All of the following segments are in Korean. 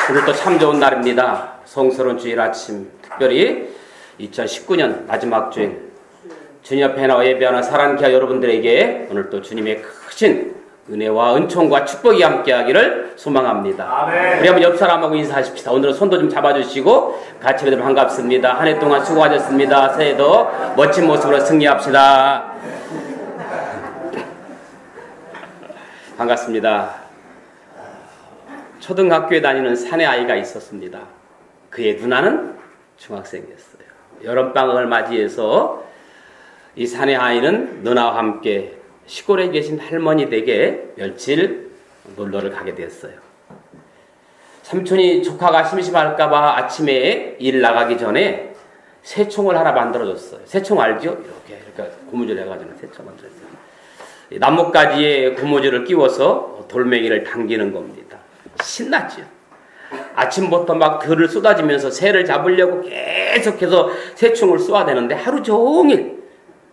오늘도 참 좋은 날입니다. 성스러운 주일 아침, 특별히 2019년 마지막 주일 주님 앞에 나와 예배하는 사랑하는 여러분들에게 오늘 또 주님의 크신 은혜와 은총과 축복이 함께하기를 소망합니다. 아멘. 우리 한번 옆 사람하고 인사하십시다. 오늘은 손도 좀 잡아주시고 같이 뵈들 반갑습니다. 한 해 동안 수고하셨습니다. 새해도 멋진 모습으로 승리합시다. 반갑습니다. 초등학교에 다니는 사내 아이가 있었습니다. 그의 누나는 중학생이었어요. 여름방학을 맞이해서 이 사내 아이는 누나와 함께 시골에 계신 할머니 댁에 며칠 놀러를 가게 되었어요. 삼촌이 조카가 심심할까봐 아침에 일 나가기 전에 새총을 하나 만들어줬어요. 새총 알죠? 이렇게 고무줄 해가지고 새총 만들었어요. 나뭇가지에 고무줄을 끼워서 돌멩이를 당기는 겁니다. 신났죠. 아침부터 막 들을 쏟아지면서 새를 잡으려고 계속해서 새총을 쏘아대는데 하루 종일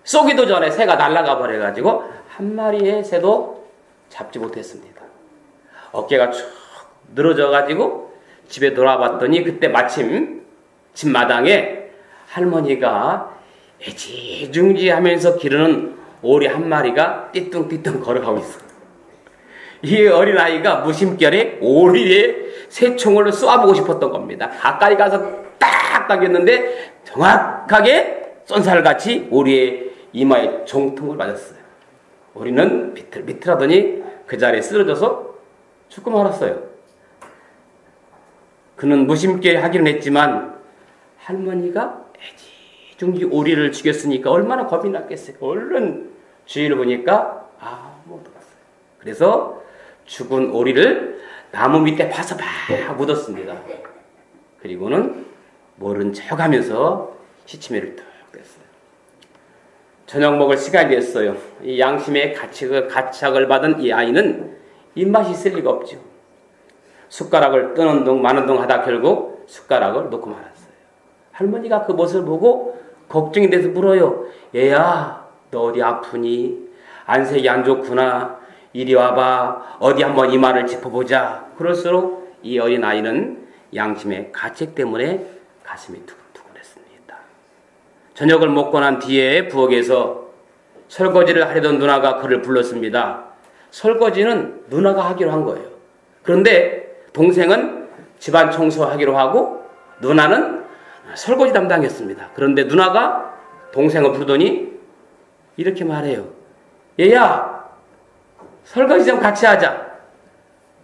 쏘기도 전에 새가 날아가 버려가지고 한 마리의 새도 잡지 못했습니다. 어깨가 쭉 늘어져가지고 집에 돌아봤더니 그때 마침 집 마당에 할머니가 애지중지하면서 기르는 오리 한 마리가 띠뚱띠뚱 걸어가고 있어요. 이 어린아이가 무심결에 오리에 새총을 쏘아보고 싶었던 겁니다. 가까이 가서 딱 당겼는데 정확하게 쏜살같이 오리의 이마에 종통을 맞았어요. 오리는 비틀비틀하더니 그 자리에 쓰러져서 죽고 말았어요. 그는 무심결에 하기는 했지만 할머니가 애지중지 오리를 죽였으니까 얼마나 겁이 났겠어요. 얼른 주위를 보니까 아무도 없어요. 그래서 죽은 오리를 나무 밑에 파서 막 묻었습니다. 그리고는 모른 척 하면서 시치미를 뚝 뗐어요. 저녁 먹을 시간이 됐어요. 이 양심의 가책을 받은 이 아이는 입맛이 있을 리가 없죠. 숟가락을 뜨는 둥 마는 둥 하다 결국 숟가락을 놓고 말았어요. 할머니가 그 모습을 보고 걱정이 돼서 물어요. 얘야, 너 어디 아프니? 안색이 안 좋구나. 이리 와봐. 어디 한번 이마를 짚어보자. 그럴수록 이 어린아이는 양심의 가책 때문에 가슴이 두근두근했습니다. 저녁을 먹고 난 뒤에 부엌에서 설거지를 하려던 누나가 그를 불렀습니다. 설거지는 누나가 하기로 한 거예요. 그런데 동생은 집안 청소하기로 하고 누나는 설거지 담당했습니다. 그런데 누나가 동생을 부르더니 이렇게 말해요. 얘야, 설거지 좀 같이 하자.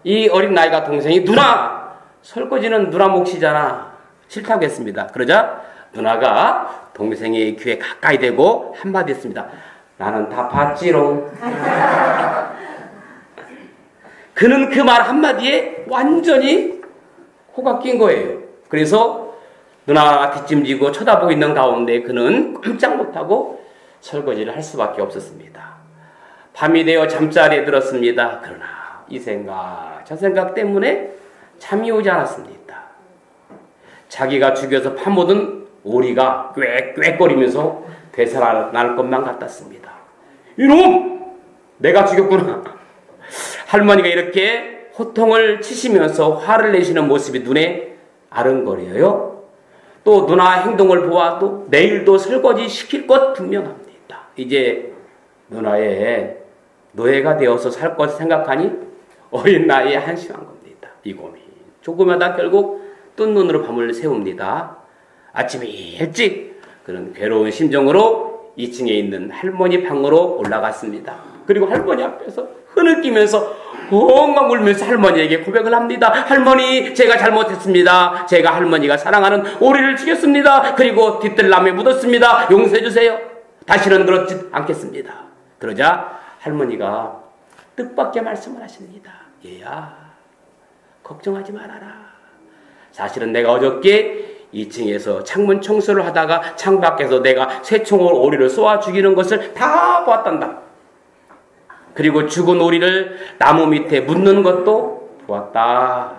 이 어린 나이가 동생이 누나! 설거지는 누나 몫이잖아. 싫다고 했습니다. 그러자 누나가 동생의 귀에 가까이 대고 한마디 했습니다. 나는 다 봤지롱. 그는 그 말 한마디에 완전히 코가 낀 거예요. 그래서 누나가 뒷짐지고 쳐다보고 있는 가운데 그는 꼼짝 못하고 설거지를 할 수밖에 없었습니다. 밤이 되어 잠자리에 들었습니다. 그러나 이 생각 저 생각 때문에 잠이 오지 않았습니다. 자기가 죽여서 파묻은 오리가 꽥꽥거리면서 되살아날 것만 같았습니다. 이놈! 내가 죽였구나. 할머니가 이렇게 호통을 치시면서 화를 내시는 모습이 눈에 아른거려요. 또 누나 행동을 보아도 내일도 설거지 시킬 것 분명합니다. 이제 누나의 노예가 되어서 살 것 생각하니 어린 나이에 한심한 겁니다. 이 고민 조금마다 결국 뜬 눈으로 밤을 새웁니다. 아침에 일찍 그는 괴로운 심정으로 2층에 있는 할머니 방으로 올라갔습니다. 그리고 할머니 앞에서 흐느끼면서 엉엉 울면서 할머니에게 고백을 합니다. 할머니, 제가 잘못했습니다. 제가 할머니가 사랑하는 오리를 죽였습니다. 그리고 뒷뜰나무에 묻었습니다. 용서해 주세요. 다시는 그렇지 않겠습니다. 그러자 할머니가 뜻밖의 말씀을 하십니다. 얘야, 걱정하지 말아라. 사실은 내가 어저께 2층에서 창문 청소를 하다가 창밖에서 내가 새총으로 오리를 쏘아 죽이는 것을 다 보았단다. 그리고 죽은 오리를 나무 밑에 묻는 것도 보았다.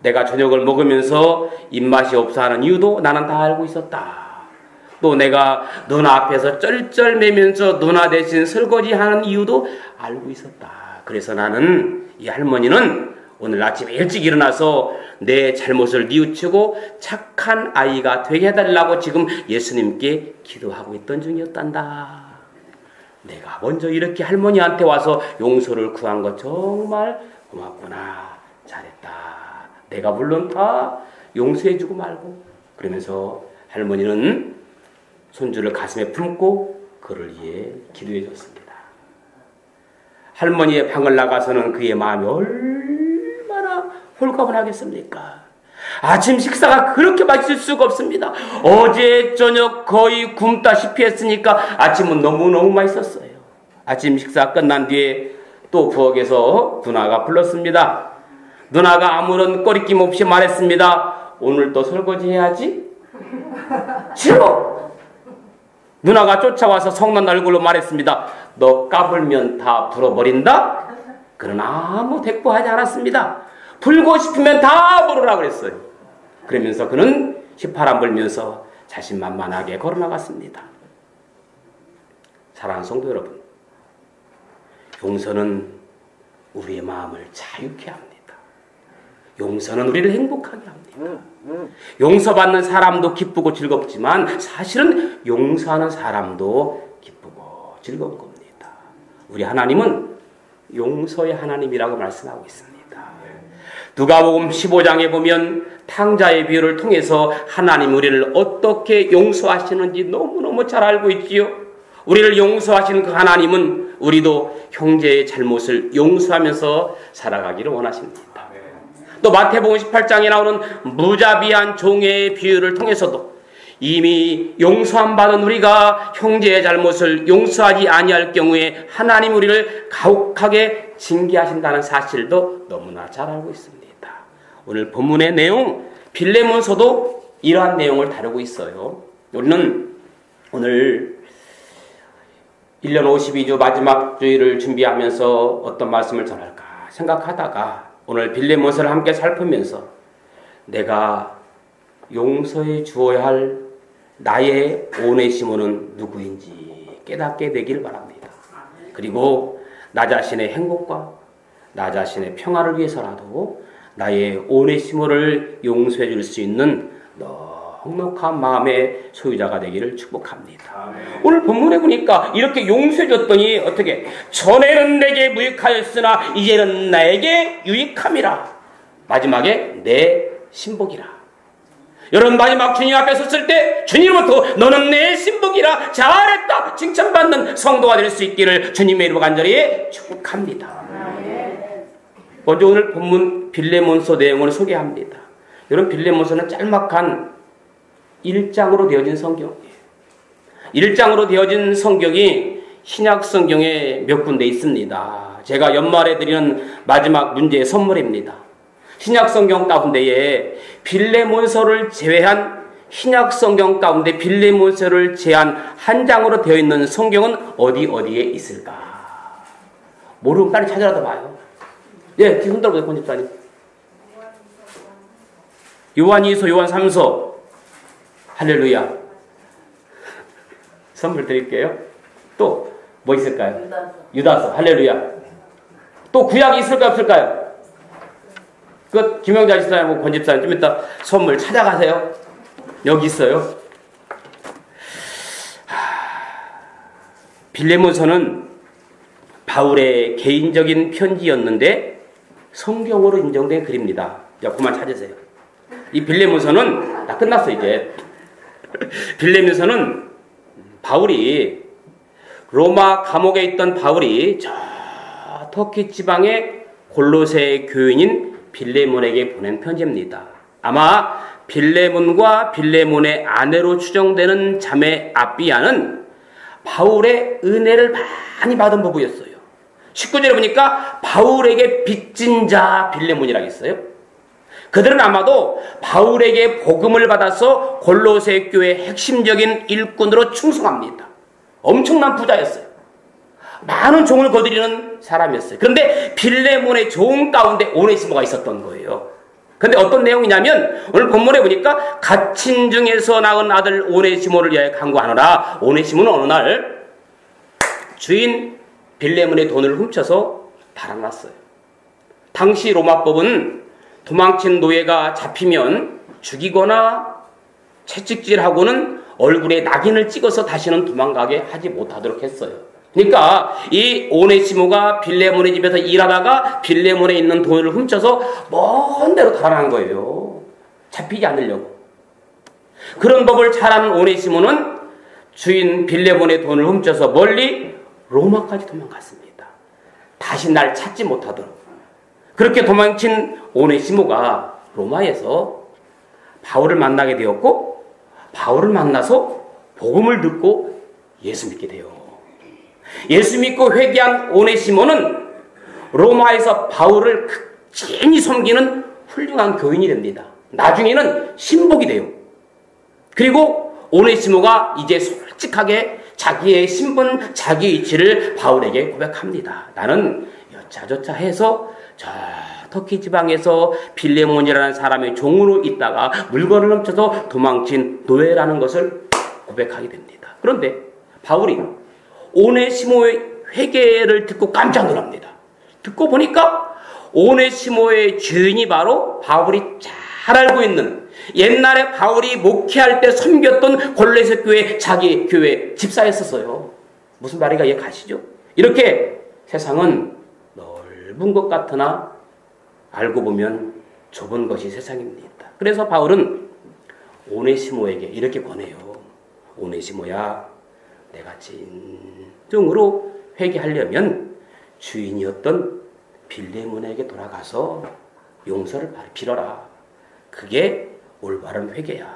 내가 저녁을 먹으면서 입맛이 없어 하는 이유도 나는 다 알고 있었다. 또 내가 누나 앞에서 쩔쩔매면서 누나 대신 설거지하는 이유도 알고 있었다. 그래서 나는 이 할머니는 오늘 아침에 일찍 일어나서 내 잘못을 뉘우치고 착한 아이가 되게 해달라고 지금 예수님께 기도하고 있던 중이었단다. 내가 먼저 이렇게 할머니한테 와서 용서를 구한 거 정말 고맙구나. 잘했다. 내가 물론 다 용서해주고 말고. 그러면서 할머니는 손주를 가슴에 품고 그를 위해 기도해 줬습니다. 할머니의 방을 나가서는 그의 마음이 얼마나 홀가분하겠습니까? 아침 식사가 그렇게 맛있을 수가 없습니다. 어제 저녁 거의 굶다시피 했으니까 아침은 너무너무 맛있었어요. 아침 식사 끝난 뒤에 또 부엌에서 누나가 불렀습니다. 누나가 아무런 꺼리낌 없이 말했습니다. 오늘 또 설거지 해야지? 싫어! 누나가 쫓아와서 성난 얼굴로 말했습니다. 너 까불면 다 불어버린다? 그러나 아무 대꾸하지 않았습니다. 불고 싶으면 다 불으라 그랬어요. 그러면서 그는 휘파람 불면서 자신만만하게 걸어나갔습니다. 사랑하는 성도 여러분, 용서는 우리의 마음을 자유케 합니다. 용서는 우리를 행복하게 합니다. 용서받는 사람도 기쁘고 즐겁지만 사실은 용서하는 사람도 기쁘고 즐거운 겁니다. 우리 하나님은 용서의 하나님이라고 말씀하고 있습니다. 누가복음 15장에 보면 탕자의 비유를 통해서 하나님 우리를 어떻게 용서하시는지 너무너무 잘 알고 있지요. 우리를 용서하시는 그 하나님은 우리도 형제의 잘못을 용서하면서 살아가기를 원하십니다. 또 마태복음 18장에 나오는 무자비한 종의 비유를 통해서도 이미 용서함 받은 우리가 형제의 잘못을 용서하지 아니할 경우에 하나님 우리를 가혹하게 징계하신다는 사실도 너무나 잘 알고 있습니다. 오늘 본문의 내용 빌레몬서도 이러한 내용을 다루고 있어요. 우리는 오늘 1년 52주 마지막 주일을 준비하면서 어떤 말씀을 전할까 생각하다가 오늘 빌레몬서를 함께 살피면서 내가 용서해 주어야 할 나의 오네시모는 누구인지 깨닫게 되길 바랍니다. 그리고 나 자신의 행복과 나 자신의 평화를 위해서라도 나의 오네시모를 용서해 줄 수 있는 넉넉한 마음의 소유자가 되기를 축복합니다. 오늘 본문에 보니까 이렇게 용서해 줬더니 어떻게 전에는 내게 무익하였으나 이제는 나에게 유익함이라. 마지막에 내 신복이라. 여러분 마지막 주님 앞에 섰을 때 주님으로부터 너는 내 신복이라 잘했다 칭찬받는 성도가 될 수 있기를 주님의 이름으로 간절히 축복합니다. 먼저 오늘 본문 빌레몬서 내용을 소개합니다. 여러분 빌레몬서는 짤막한 1장으로 되어진 성경이에요. 1장으로 되어진 성경이 신약 성경에 몇 군데 있습니다. 제가 연말에 드리는 마지막 문제의 선물입니다. 신약 성경 가운데에 빌레몬서를 제외한 신약 성경 가운데 빌레몬서를 제한 한 장으로 되어 있는 성경은 어디에 있을까? 모르면 빨리 찾아라도 봐요. 예, 손 들어보세요, 권집사님. 요한 2서, 요한 3서. 할렐루야. 선물 드릴게요. 또 뭐 있을까요? 유다서. 할렐루야. 또 구약이 있을까요, 없을까요? 그 김영자 집사님, 권집사님 좀 이따 선물 찾아가세요. 여기 있어요. 빌레몬서는 바울의 개인적인 편지였는데 성경으로 인정된 글입니다. 그만 찾으세요. 이 빌레몬서는 다 끝났어 이제. 빌레몬서는 바울이 로마 감옥에 있던 바울이 저 터키 지방의 골로새 교인인 빌레몬에게 보낸 편지입니다. 아마 빌레몬과 빌레몬의 아내로 추정되는 자매 아비아는 바울의 은혜를 많이 받은 부부였어요. 19절에 보니까 바울에게 빚진 자 빌레몬이라고 했어요. 그들은 아마도 바울에게 복음을 받아서 골로새 교회의 핵심적인 일꾼으로 충성합니다. 엄청난 부자였어요. 많은 종을 거두리는 사람이었어요. 그런데 빌레몬의 종 가운데 오네시모가 있었던 거예요. 그런데 어떤 내용이냐면 오늘 본문에 보니까 갇힌 중에서 낳은 아들 오네시모를 위하여 간구하노라. 오네시모는 어느 날 주인 빌레몬의 돈을 훔쳐서 달아났어요. 당시 로마법은 도망친 노예가 잡히면 죽이거나 채찍질하고는 얼굴에 낙인을 찍어서 다시는 도망가게 하지 못하도록 했어요. 그러니까 이 오네시모가 빌레몬의 집에서 일하다가 빌레몬에 있는 돈을 훔쳐서 먼 데로 달아난 거예요. 잡히지 않으려고. 그런 법을 잘 아는 오네시모는 주인 빌레몬의 돈을 훔쳐서 멀리 로마까지 도망갔습니다. 다시 날 찾지 못하도록. 그렇게 도망친 오네시모가 로마에서 바울을 만나게 되었고, 바울을 만나서 복음을 듣고 예수 믿게 돼요. 예수 믿고 회개한 오네시모는 로마에서 바울을 극진히 섬기는 훌륭한 교인이 됩니다. 나중에는 신복이 돼요. 그리고 오네시모가 이제 솔직하게 자기의 신분, 자기 위치를 바울에게 고백합니다. 나는 여차저차 해서 저 터키 지방에서 빌레몬이라는 사람의 종으로 있다가 물건을 훔쳐서 도망친 노예라는 것을 고백하게 됩니다. 그런데 바울이 오네시모의 회개를 듣고 깜짝 놀랍니다. 듣고 보니까 오네시모의 주인이 바로 바울이 잘 알고 있는, 옛날에 바울이 목회할 때 섬겼던 골로새 교회 자기 교회 집사였었어요. 무슨 말인가 이해 가시죠? 이렇게 세상은 넓은 것 같으나 알고 보면 좁은 것이 세상입니다. 그래서 바울은 오네시모에게 이렇게 권해요. 오네시모야, 내가 진정으로 회개하려면 주인이었던 빌레몬에게 돌아가서 용서를 빌어라. 그게 올바른 회개야.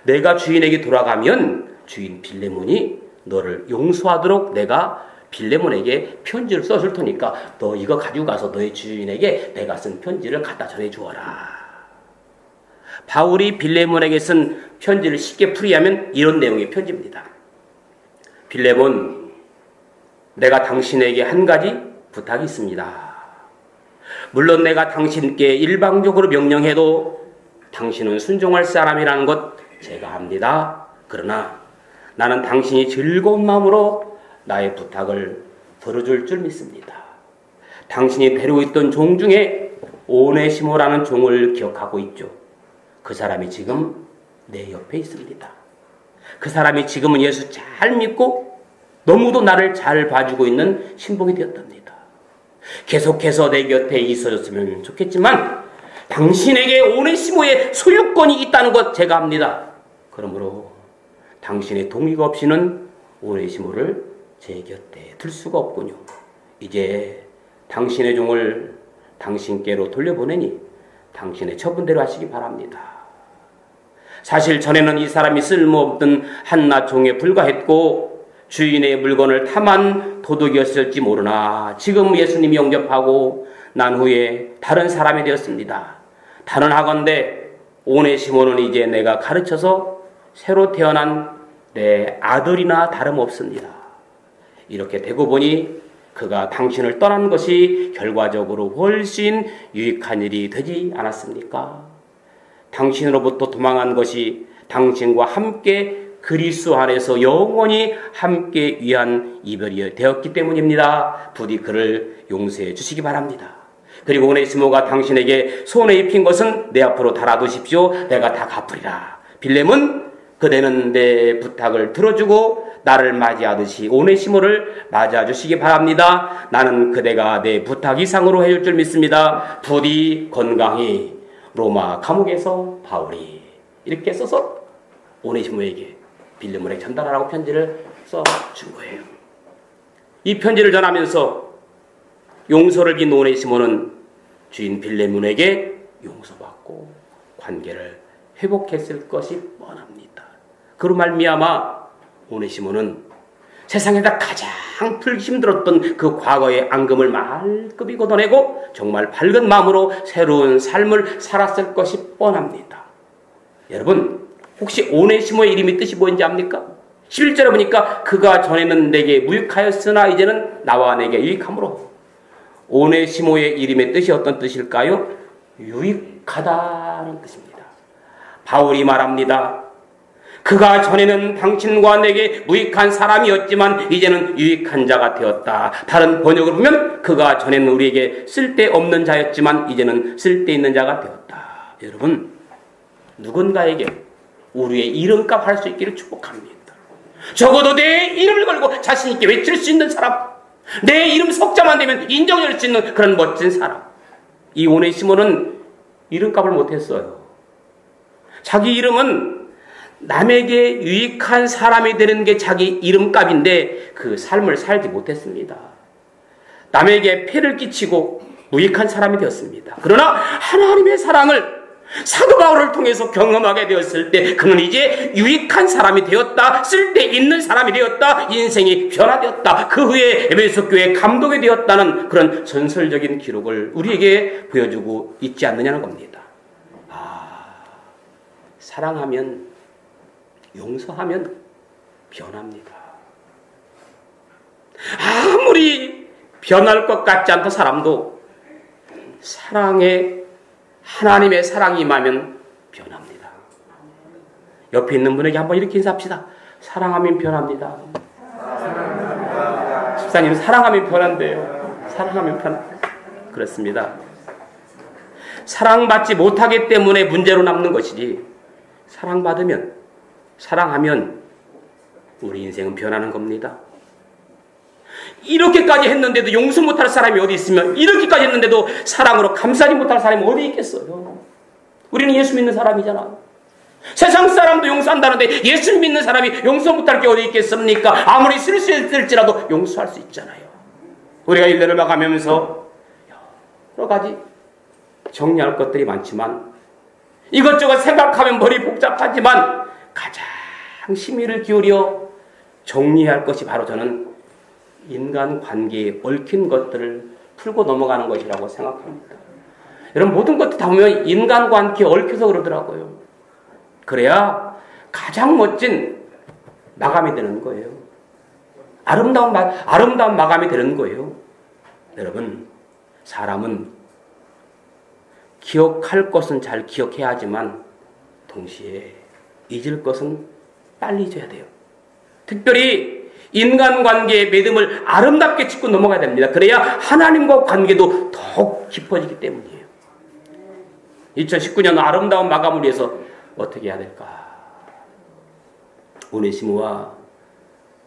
내가 주인에게 돌아가면 주인 빌레몬이 너를 용서하도록 내가 빌레몬에게 편지를 써줄 테니까 너 이거 가지고 가서 너의 주인에게 내가 쓴 편지를 갖다 전해주어라. 바울이 빌레몬에게 쓴 편지를 쉽게 풀이하면 이런 내용의 편지입니다. 빌레몬, 내가 당신에게 한 가지 부탁이 있습니다. 물론 내가 당신께 일방적으로 명령해도 당신은 순종할 사람이라는 것 제가 압니다. 그러나 나는 당신이 즐거운 마음으로 나의 부탁을 들어줄 줄 믿습니다. 당신이 데리고 있던 종 중에 오네시모라는 종을 기억하고 있죠. 그 사람이 지금 내 옆에 있습니다. 그 사람이 지금은 예수 잘 믿고 너무도 나를 잘 봐주고 있는 신복이 되었답니다. 계속해서 내 곁에 있어줬으면 좋겠지만 당신에게 오네시모의 소유권이 있다는 것 제가 압니다. 그러므로 당신의 동의가 없이는 오네시모를 제 곁에 둘 수가 없군요. 이제 당신의 종을 당신께로 돌려보내니 당신의 처분대로 하시기 바랍니다. 사실 전에는 이 사람이 쓸모없던 한낱 종에 불과했고 주인의 물건을 탐한 도둑이었을지 모르나 지금 예수님이 영접하고 난 후에 다른 사람이 되었습니다. 단언하건대 오네시모는 이제 내가 가르쳐서 새로 태어난 내 아들이나 다름없습니다. 이렇게 되고 보니 그가 당신을 떠난 것이 결과적으로 훨씬 유익한 일이 되지 않았습니까? 당신으로부터 도망한 것이 당신과 함께 그리스도 안에서 영원히 함께 위한 이별이 되었기 때문입니다. 부디 그를 용서해 주시기 바랍니다. 그리고 오네시모가 당신에게 손에 입힌 것은 내 앞으로 달아두십시오. 내가 다 갚으리라. 빌레몬, 그대는 내 부탁을 들어주고 나를 맞이하듯이 오네시모를 맞아주시기 바랍니다. 나는 그대가 내 부탁 이상으로 해줄 줄 믿습니다. 부디 건강히 로마 감옥에서 바울이 이렇게 써서 오네시모에게 빌레몬에게 전달하라고 편지를 써준 거예요. 이 편지를 전하면서 용서를 빈 오네시모는 주인 빌레몬에게 용서받고 관계를 회복했을 것이 뻔합니다. 그로 말미암아 오네시모는 세상에다 가장 풀기 힘들었던 그 과거의 앙금을 말끔히 걷어내고 정말 밝은 마음으로 새로운 삶을 살았을 것이 뻔합니다. 여러분, 혹시 오네시모의 이름이 뜻이 뭔지 압니까? 11절에 보니까 그가 전에는 내게 무익하였으나 이제는 나와 내게 유익함으로. 오네시모의 이름의 뜻이 어떤 뜻일까요? 유익하다는 뜻입니다. 바울이 말합니다. 그가 전에는 당신과 내게 무익한 사람이었지만 이제는 유익한 자가 되었다. 다른 번역을 보면 그가 전에는 우리에게 쓸데없는 자였지만 이제는 쓸데있는 자가 되었다. 여러분, 누군가에게 우리의 이름값 할 수 있기를 축복합니다. 적어도 내 이름을 걸고 자신 있게 외칠 수 있는 사람, 내 이름 석자만 되면 인정할 수 있는 그런 멋진 사람. 이 오네시모는 이름값을 못했어요. 자기 이름은 남에게 유익한 사람이 되는 게 자기 이름값인데 그 삶을 살지 못했습니다. 남에게 폐를 끼치고 무익한 사람이 되었습니다. 그러나 하나님의 사랑을 사도 바울을 통해서 경험하게 되었을 때 그는 이제 유익한 사람이 되었다. 쓸데있는 사람이 되었다. 인생이 변화되었다. 그 후에 에베소 교회에 감동이 되었다는 그런 전설적인 기록을 우리에게 보여주고 있지 않느냐는 겁니다. 사랑하면, 용서하면 변합니다. 아무리 변할 것 같지 않던 사람도 사랑에 하나님의 사랑이 임하면 변합니다. 옆에 있는 분에게 한번 이렇게 인사합시다. 사랑하면 변합니다. 집사님, 사랑하면 변한대요. 사랑하면 변한대요. 그렇습니다. 사랑받지 못하기 때문에 문제로 남는 것이지, 사랑받으면, 사랑하면 우리 인생은 변하는 겁니다. 이렇게까지 했는데도 용서 못할 사람이 어디 있으면, 이렇게까지 했는데도 사랑으로 감싸지 못할 사람이 어디 있겠어요? 우리는 예수 믿는 사람이잖아. 세상 사람도 용서한다는데 예수 믿는 사람이 용서 못할 게 어디 있겠습니까? 아무리 실수했을지라도 용서할 수 있잖아요. 우리가 1년을 마감하면서 여러 가지 정리할 것들이 많지만, 이것저것 생각하면 머리 복잡하지만 가장 심의를 기울여 정리해야 할 것이 바로 저는 인간관계에 얽힌 것들을 풀고 넘어가는 것이라고 생각합니다. 여러분, 모든 것도 다 보면 인간관계에 얽혀서 그러더라고요. 그래야 가장 멋진 마감이 되는 거예요. 아름다운 마감이 되는 거예요. 여러분, 사람은 기억할 것은 잘 기억해야 하지만 동시에 잊을 것은 빨리 잊어야 돼요. 특별히 인간관계의 믿음을 아름답게 짚고 넘어가야 됩니다. 그래야 하나님과 관계도 더욱 깊어지기 때문이에요. 2019년 아름다운 마감을 위해서 어떻게 해야 될까? 오네시모와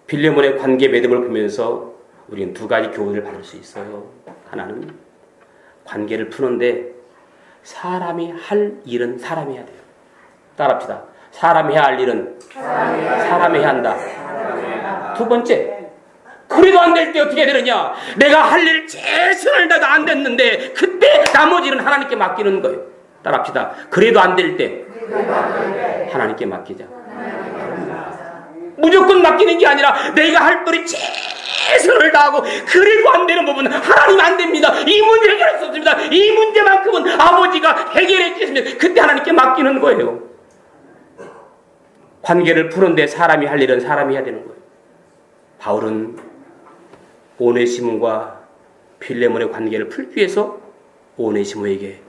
빌레몬의 관계 믿음을 보면서 우리는 두 가지 교훈을 받을 수 있어요. 하나는 관계를 푸는데 사람이 할 일은 사람이 해야 돼요. 따라합시다. 사람이 해야 할 일은 사람이 해야 한다. 두 번째, 그래도 안 될 때 어떻게 해야 되느냐? 내가 할 일 최선을 다해도 안 됐는데 그때 나머지 일은 하나님께 맡기는 거예요. 따라합시다. 그래도 안 될 때 하나님께 맡기자. 무조건 맡기는 게 아니라 내가 할 일이 최선을 다하고 그래도 안 되는 부분은 하나님 안 됩니다. 이 문제를 해결할 수 없습니다. 이 문제만큼은 아버지가 해결해 주시면 그때 하나님께 맡기는 거예요. 관계를 푸는데 사람이 할 일은 사람이 해야 되는 거예요. 바울은 오네시모과 빌레몬의 관계를 풀기 위해서 오네시모에게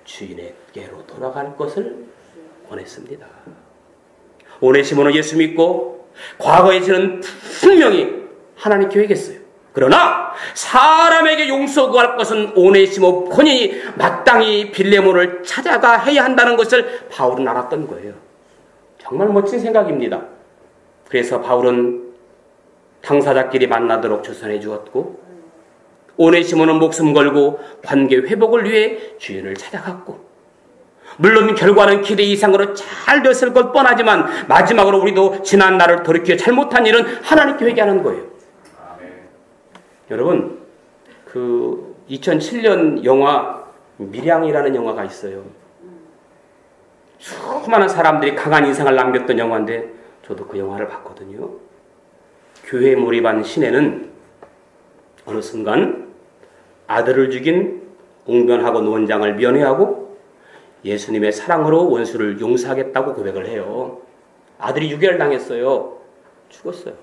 주인에게로 돌아갈 것을 원했습니다. 오네시모는 예수 믿고 과거에 저는 분명히 하나님 교회겠어요. 그러나 사람에게 용서 구할 것은 오네시모 본인이 마땅히 빌레몬을 찾아가 해야 한다는 것을 바울은 알았던 거예요. 정말 멋진 생각입니다. 그래서 바울은 당사자끼리 만나도록 조선해 주었고, 오네시모는 목숨 걸고 관계 회복을 위해 주인을 찾아갔고, 물론 결과는 기대 이상으로 잘 됐을 것 뻔하지만 마지막으로 우리도 지난 날을 돌이켜 잘못한 일은 하나님께 회개하는 거예요. 여러분, 그 2007년 영화 밀양이라는 영화가 있어요. 수많은 사람들이 강한 인상을 남겼던 영화인데 저도 그 영화를 봤거든요. 교회에 몰입한 시내는 어느 순간 아들을 죽인 옹변학원 원장을 면회하고 예수님의 사랑으로 원수를 용서하겠다고 고백을 해요. 아들이 유괴를 당했어요. 죽었어요.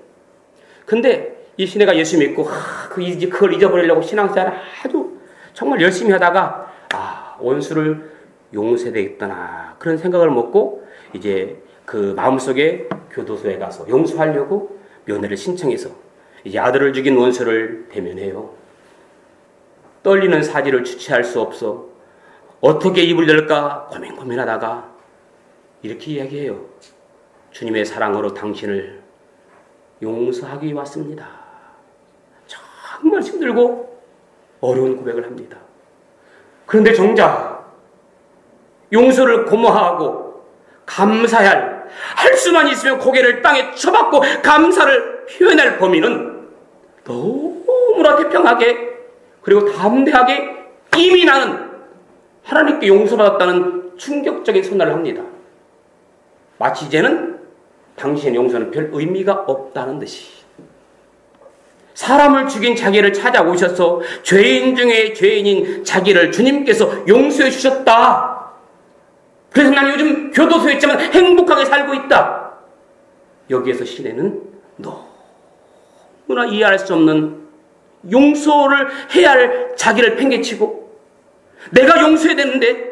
근데 이 시내가 예수 믿고 그걸 잊어버리려고 신앙생활을 아주 정말 열심히 하다가 원수를 용서되겠구나 그런 생각을 먹고 이제 그 마음속에 교도소에 가서 용서하려고 면회를 신청해서 이제 아들을 죽인 원수를 대면해요. 떨리는 사지를 주체할 수 없어 어떻게 입을 열까 고민하다가 이렇게 이야기해요. 주님의 사랑으로 당신을 용서하기 왔습니다. 정말 힘들고 어려운 고백을 합니다. 그런데 정작 용서를 고마워하고 감사할 할 수만 있으면 고개를 땅에 쳐박고 감사를 표현할 범인은 너무나 태평하게 그리고 담대하게 이미 나는 하나님께 용서받았다는 충격적인 선언을 합니다. 마치 이제는 당신의 용서는 별 의미가 없다는 듯이 사람을 죽인 자기를 찾아오셔서 죄인 중에 죄인인 자기를 주님께서 용서해 주셨다. 그래서 나는 요즘 교도소에 있지만 행복하게 살고 있다. 여기에서 시내는 너무나 이해할 수 없는 용서를 해야 할 자기를 팽개치고 내가 용서해야 되는데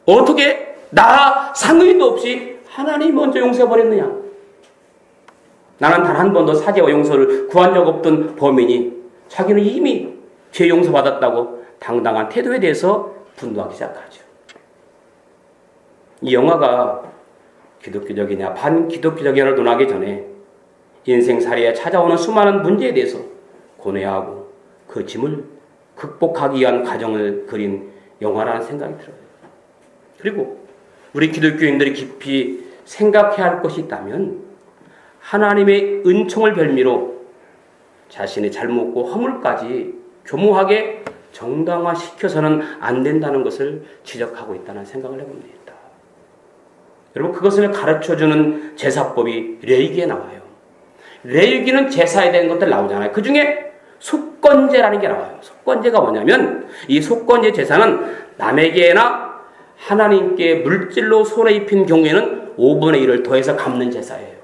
어떻게 나 상의도 없이 하나님이 먼저 용서해버렸느냐. 나는 단 한 번도 사죄와 용서를 구한 적 없던 범인이 자기는 이미 죄 용서받았다고 당당한 태도에 대해서 분노하기 시작하죠. 이 영화가 기독교적이냐 반기독교적이냐를 논하기 전에 인생살이에 찾아오는 수많은 문제에 대해서 고뇌하고 그 짐을 극복하기 위한 과정을 그린 영화라는 생각이 들어요. 그리고 우리 기독교인들이 깊이 생각해야 할 것이 있다면 하나님의 은총을 별미로 자신의 잘못과 허물까지 교모하게 정당화시켜서는 안 된다는 것을 지적하고 있다는 생각을 해봅니다. 여러분, 그것을 가르쳐주는 제사법이 레위기에 나와요. 레위기는 제사에 대한 것들 나오잖아요. 그 중에 속건제라는 게 나와요. 속건제가 뭐냐면 이 속건제 제사는 남에게나 하나님께 물질로 손해 입힌 경우에는 5분의 1을 더해서 갚는 제사예요.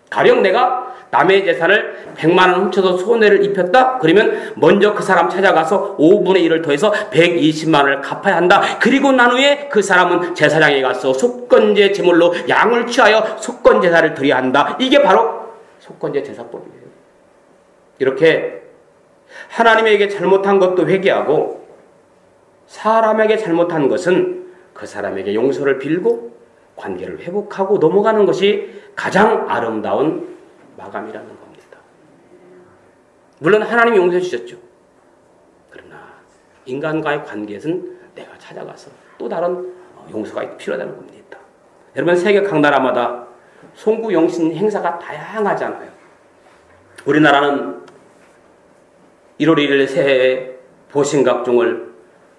가령 내가 남의 재산을 100만 원 훔쳐서 손해를 입혔다? 그러면 먼저 그 사람 찾아가서 5분의 1을 더해서 120만 원을 갚아야 한다. 그리고 난 후에 그 사람은 제사장에 가서 속건제 제물로 양을 취하여 속건제사를 드려야 한다. 이게 바로 속건제 제사법이에요. 이렇게 하나님에게 잘못한 것도 회개하고 사람에게 잘못한 것은 그 사람에게 용서를 빌고 관계를 회복하고 넘어가는 것이 가장 아름다운 마감이라는 겁니다. 물론 하나님이 용서해 주셨죠. 그러나 인간과의 관계에서는 내가 찾아가서 또 다른 용서가 필요하다는 겁니다. 여러분, 세계 각 나라마다 송구영신 행사가 다양하잖아요. 우리나라는 1월 1일 새해에 보신각종을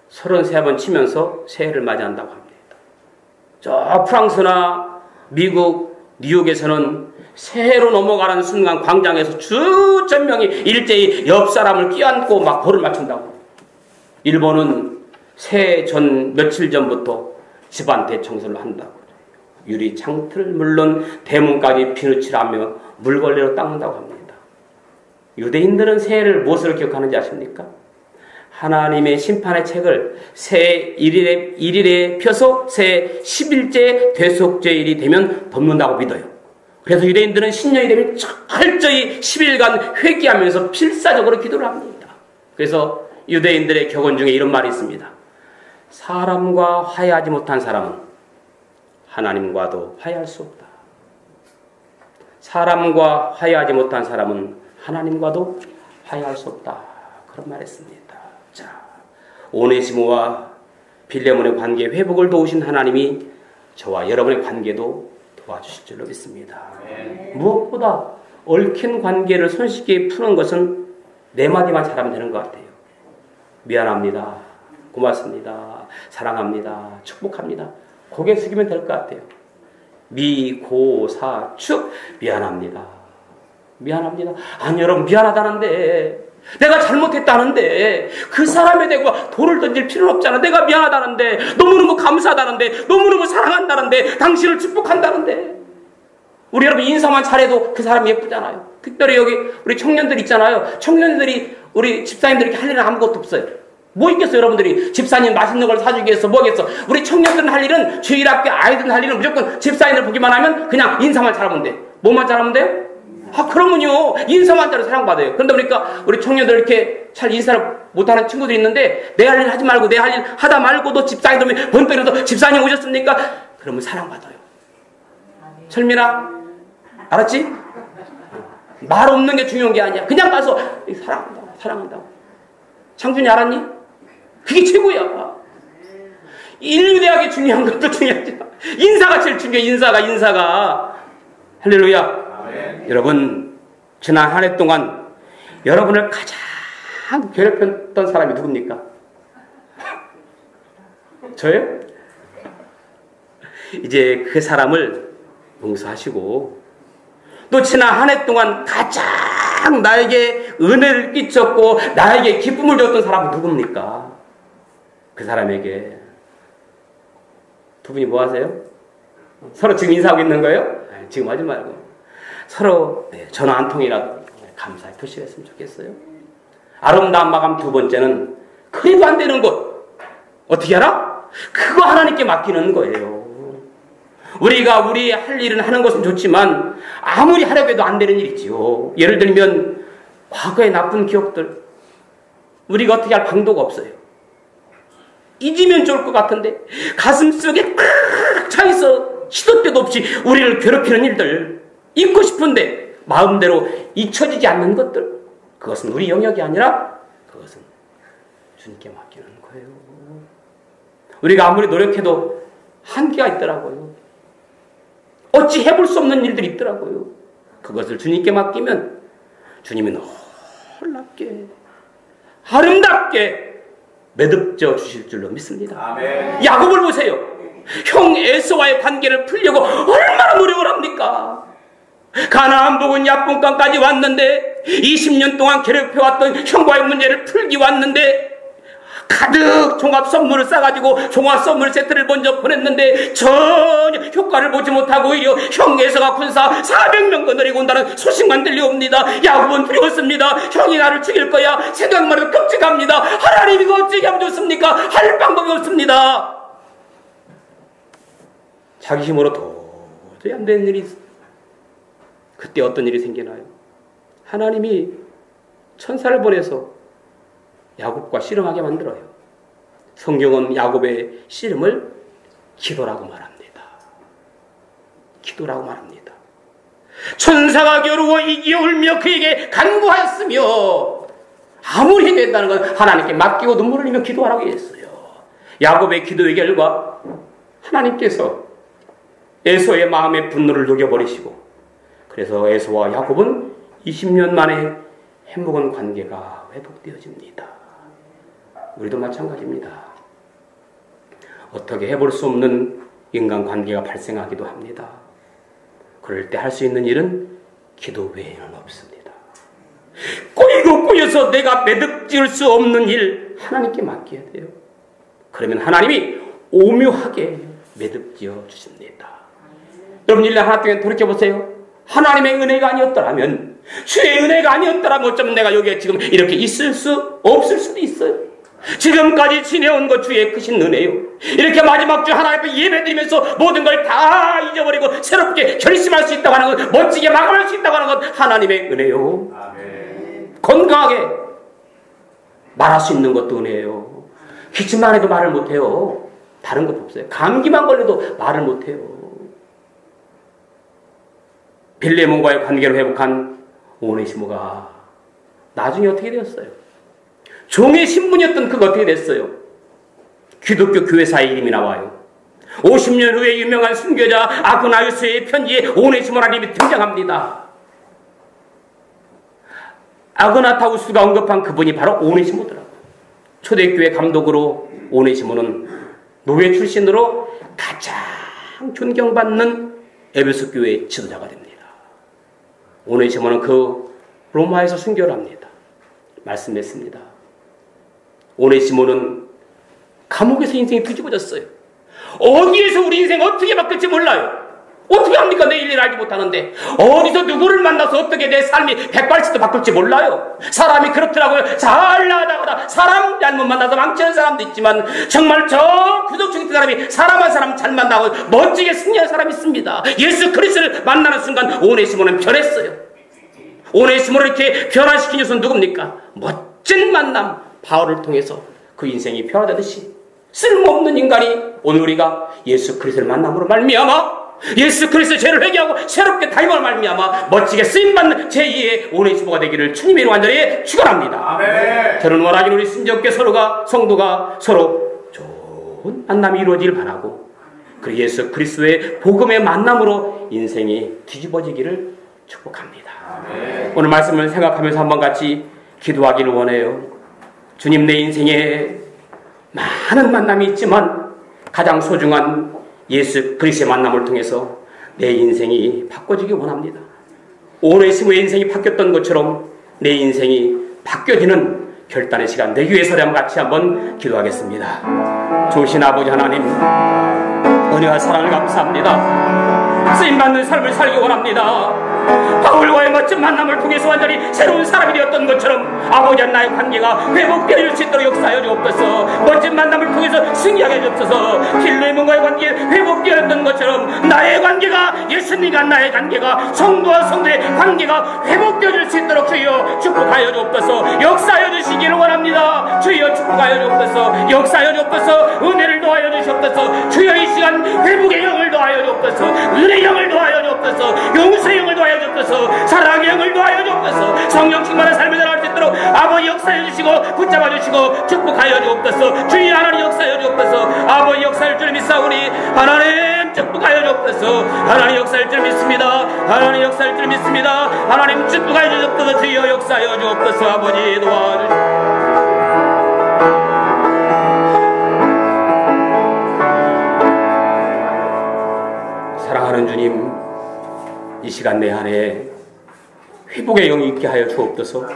33번 치면서 새해를 맞이한다고 합니다. 저 프랑스나 미국, 뉴욕에서는 새해로 넘어가는 순간 광장에서 수천 명이 일제히 옆 사람을 끼안고 막 벌을 맞춘다고. 일본은 새해 전 며칠 전부터 집안 대청소를 한다고. 유리 창틀 물론 대문까지 비누칠하며 물걸레로 닦는다고 합니다. 유대인들은 새해를 무엇으로 기억하는지 아십니까? 하나님의 심판의 책을 새해 1일에 펴서 새해 10일째 대속죄일이 되면 덮는다고 믿어요. 그래서 유대인들은 신년이 되면 철저히 10일간 회개하면서 필사적으로 기도를 합니다. 그래서 유대인들의 격언 중에 이런 말이 있습니다. 사람과 화해하지 못한 사람은 하나님과도 화해할 수 없다. 사람과 화해하지 못한 사람은 하나님과도 화해할 수 없다. 그런 말 했습니다. 자, 오네시모와 빌레몬의 관계 회복을 도우신 하나님이 저와 여러분의 관계도 도와주실 줄로 믿습니다. 무엇보다 얽힌 관계를 손쉽게 푸는 것은 네 마디만 잘하면 되는 것 같아요. 미안합니다. 고맙습니다. 사랑합니다. 축복합니다. 고개 숙이면 될 것 같아요. 미고사축 미안합니다. 미안합니다. 아니 여러분, 미안하다는데 내가 잘못했다는데 그 사람에 대고 돌을 던질 필요는 없잖아. 내가 미안하다는데, 너무너무 감사하다는데, 너무너무 사랑한다는데, 당신을 축복한다는데. 우리 여러분 인사만 잘해도 그 사람이 예쁘잖아요. 특별히 여기 우리 청년들 있잖아요. 청년들이 우리 집사님들에게 할 일은 아무것도 없어요. 뭐 있겠어요, 여러분들이? 집사님 맛있는 걸 사주기 위해서 뭐겠어? 우리 청년들은 할 일은, 주일학교 아이들은 할 일은 무조건 집사님을 보기만 하면 그냥 인사만 잘하면 돼. 뭐만 잘하면 돼요? 그러면요, 인사만 잘해서 사랑받아요. 그런데 보니까 우리 청년들 이렇게 잘 인사를 못하는 친구들이 있는데, 내 할 일 하지 말고, 내 할 일 하다 말고도 집사님 들면 번뜩 일어서 집사님 오셨습니까? 그러면 사랑받아요. 철민아, 알았지? 말 없는 게 중요한 게 아니야. 그냥 가서 사랑한다고, 사랑한다고. 창준이 알았니? 그게 최고야. 인류대학이 중요한 것도 중요하지만 인사가 제일 중요해. 인사가. 할렐루야. 여러분, 지난 한 해 동안 여러분을 가장 괴롭혔던 사람이 누굽니까? 저요? 이제 그 사람을 용서하시고, 또 지난 한 해 동안 가장 나에게 은혜를 끼쳤고 나에게 기쁨을 줬던 사람은 누굽니까? 그 사람에게 두 분이 뭐 하세요? 서로 지금 인사하고 있는 거예요? 지금 하지 말고 서로 전화 한 통이라도 감사의 표시가 했으면 좋겠어요. 아름다운 마감 두 번째는 그래도 안 되는 것 어떻게 알아? 그거 하나님께 맡기는 거예요. 우리가 우리 할 일은 하는 것은 좋지만 아무리 하려고 해도 안 되는 일 있지요. 예를 들면 과거의 나쁜 기억들, 우리가 어떻게 할 방도가 없어요. 잊으면 좋을 것 같은데 가슴속에 꽉 차있어 시도 때도 없이 우리를 괴롭히는 일들, 잊고 싶은데 마음대로 잊혀지지 않는 것들, 그것은 우리 영역이 아니라 그것은 주님께 맡기는 거예요. 우리가 아무리 노력해도 한계가 있더라고요. 어찌 해볼 수 없는 일들이 있더라고요. 그것을 주님께 맡기면 주님이 놀랍게 아름답게 매듭져 주실 줄로 믿습니다. 아멘. 야곱을 보세요. 형 에서와의 관계를 풀려고 얼마나 노력을 합니까? 가나안 복은 야분강까지 왔는데 20년 동안 괴롭혀왔던 형과의 문제를 풀기 왔는데 가득 종합 선물을 싸가지고 종합 선물 세트를 먼저 보냈는데 전혀 효과를 보지 못하고 오히려 형 에서가 군사 400명 거느리고 온다는 소식만 들려옵니다. 야곱은 두려웠습니다. 형이 나를 죽일 거야. 생각만 해도 끔찍합니다. 하나님이 이거 어찌게 하면 좋습니까? 할 방법이 없습니다. 자기 힘으로 도저히 안 되는 일이 있어요. 그때 어떤 일이 생기나요? 하나님이 천사를 보내서 야곱과 씨름하게 만들어요. 성경은 야곱의 씨름을 기도라고 말합니다. 기도라고 말합니다. 천사가 겨루어 이기어 울며 그에게 간구하였으며, 아무리 된다는 건 하나님께 맡기고 눈물을 흘리며 기도하라고 했어요. 야곱의 기도의 결과 하나님께서 에서의 마음의 분노를 녹여버리시고, 그래서 에서와 야곱은 20년 만에 행복한 관계가 회복되어집니다. 우리도 마찬가지입니다. 어떻게 해볼 수 없는 인간관계가 발생하기도 합니다. 그럴 때 할 수 있는 일은 기도 외에는 없습니다. 꼬이고 꼬여서 내가 매듭지을 수 없는 일 하나님께 맡겨야 돼요. 그러면 하나님이 오묘하게 매듭지어 주십니다. 여러분 1년 하나 동안 돌이켜보세요. 하나님의 은혜가 아니었더라면, 주의 은혜가 아니었더라면 어쩌면 내가 여기에 지금 이렇게 있을 수 없을 수도 있어요. 지금까지 지내온 것 주의 크신 은혜요. 이렇게 마지막 주 하나님 앞에 예배드리면서 모든 걸 다 잊어버리고 새롭게 결심할 수 있다고 하는 것, 멋지게 마감할 수 있다고 하는 것 하나님의 은혜요. 아멘. 건강하게 말할 수 있는 것도 은혜예요. 기침만 해도 말을 못해요. 다른 것도 없어요. 감기만 걸려도 말을 못해요. 빌레몬과의 관계를 회복한 오네시모가 나중에 어떻게 되었어요? 종의 신분이었던 그가 어떻게 됐어요? 기독교 교회사의 이름이 나와요. 50년 후에 유명한 순교자 아그나우스의 편지에 오네시모라는 이름이 등장합니다. 아그나타우스가 언급한 그분이 바로 오네시모더라고요. 초대교회 감독으로 오네시모는 노예 출신으로 가장 존경받는 에베소 교회 지도자가 됩니다. 오네시모는 그 로마에서 순교를 합니다. 말씀했습니다. 오네시모는 감옥에서 인생이 뒤집어졌어요. 어디에서 우리 인생 어떻게 바뀔지 몰라요. 어떻게 합니까? 내 일을 알지 못하는데. 어디서 누구를 만나서 어떻게 내 삶이 180도 바꿀지 몰라요. 사람이 그렇더라고요. 잘 나가다가 사람 잘못 만나서 망치는 사람도 있지만 정말 저 구석층 있는 사람이 사람 한 사람 잘 만나고 멋지게 승리한 사람이 있습니다. 예수 그리스도를 만나는 순간 오네시모는 변했어요. 오네시모를 이렇게 변화시킨 이유는 누굽니까? 멋진 만남 바울을 통해서 그 인생이 변화되듯이 쓸모없는 인간이 오늘 우리가 예수 그리스도를 만남으로 말미암아 예수 그리스도의 죄를 회개하고 새롭게 타임을 말미암아 멋지게 쓰임받는 제2의 오네시모가 되기를 주님의 이름으로 완전히 축원합니다. 아멘. 저는 원하기는 우리 신정께 성도가 서로 좋은 만남이 이루어지길 바라고 그 예수 그리스도의 복음의 만남으로 인생이 뒤집어지기를 축복합니다. 아멘. 오늘 말씀을 생각하면서 한번 같이 기도하기를 원해요. 주님, 내 인생에 많은 만남이 있지만 가장 소중한 예수 그리스도의 만남을 통해서 내 인생이 바꿔지기 원합니다. 오네시모의 인생이 바뀌었던 것처럼 내 인생이 바뀌어지는 결단의 시간 되기 위해서 같이 한번 기도하겠습니다. 좋으신 아버지 하나님, 은혜와 사랑을 감사합니다. 쓰임받는 삶을 살기 원합니다. 바울과의 멋진 만남을 통해서 완전히 새로운 사람이 되었던 것처럼 아버지와 나의 관계가 회복되어질 수 있도록 역사하여 주옵소서. 멋진 만남을 통해서 승리하게 주옵소서. 필레몬과의 관계 회복되었던 것처럼 나의 관계가 예수님과 나의 관계가 성도와 성도의 관계가 회복되어질 수 있도록 주여 축복하여 주옵소서. 역사하여 주시기를 원합니다. 주여 축복하여 주옵소서. 역사하여 주옵소서. 은혜를 더하여 주시옵소서. 주여 이 시간 회복의 영을 더하여 주옵소서. 은혜의 영을 더하여 주옵소서. 용서의 영을 더하여 주옵소서. 사랑의 영을 더하여 주옵소서. 성령 충만한 삶을 살아갈 수 있도록 아버지 역사해 주시고 붙잡아 주시고 축복하여 주옵소서. 주의 하나님 역사해 주옵소서. 아버지 역사할 줄 믿사오니 하나님 축복하여 주옵소서. 하나님 역사할 줄 믿습니다. 하나님 역사할 줄 믿습니다. 하나님 축복하여 주옵소서. 주여 역사하여 주옵소서. 아버지 도와주시옵소서. 사랑하는 주님, 이 시간 내 안에 회복의 영이 있게 하여 주옵소서.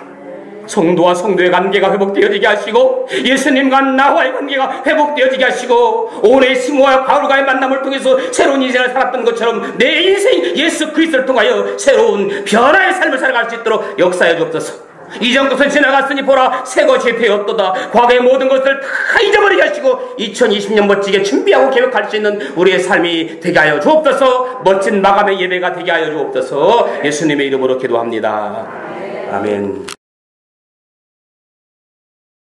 성도와 성도의 관계가 회복되어지게 하시고 예수님과 나와의 관계가 회복되어지게 하시고 오네시모와 바울과의 만남을 통해서 새로운 인생을 살았던 것처럼 내 인생 예수 그리스도를 통하여 새로운 변화의 삶을 살아갈 수 있도록 역사해 주옵소서. 이전 것은 지나갔으니 보라 새 것이 되었도다. 과거의 모든 것을 다 잊어버리게 하시고 2020년 멋지게 준비하고 계획할 수 있는 우리의 삶이 되게 하여 주옵소서. 멋진 마감의 예배가 되게 하여 주옵소서. 예수님의 이름으로 기도합니다. 아멘.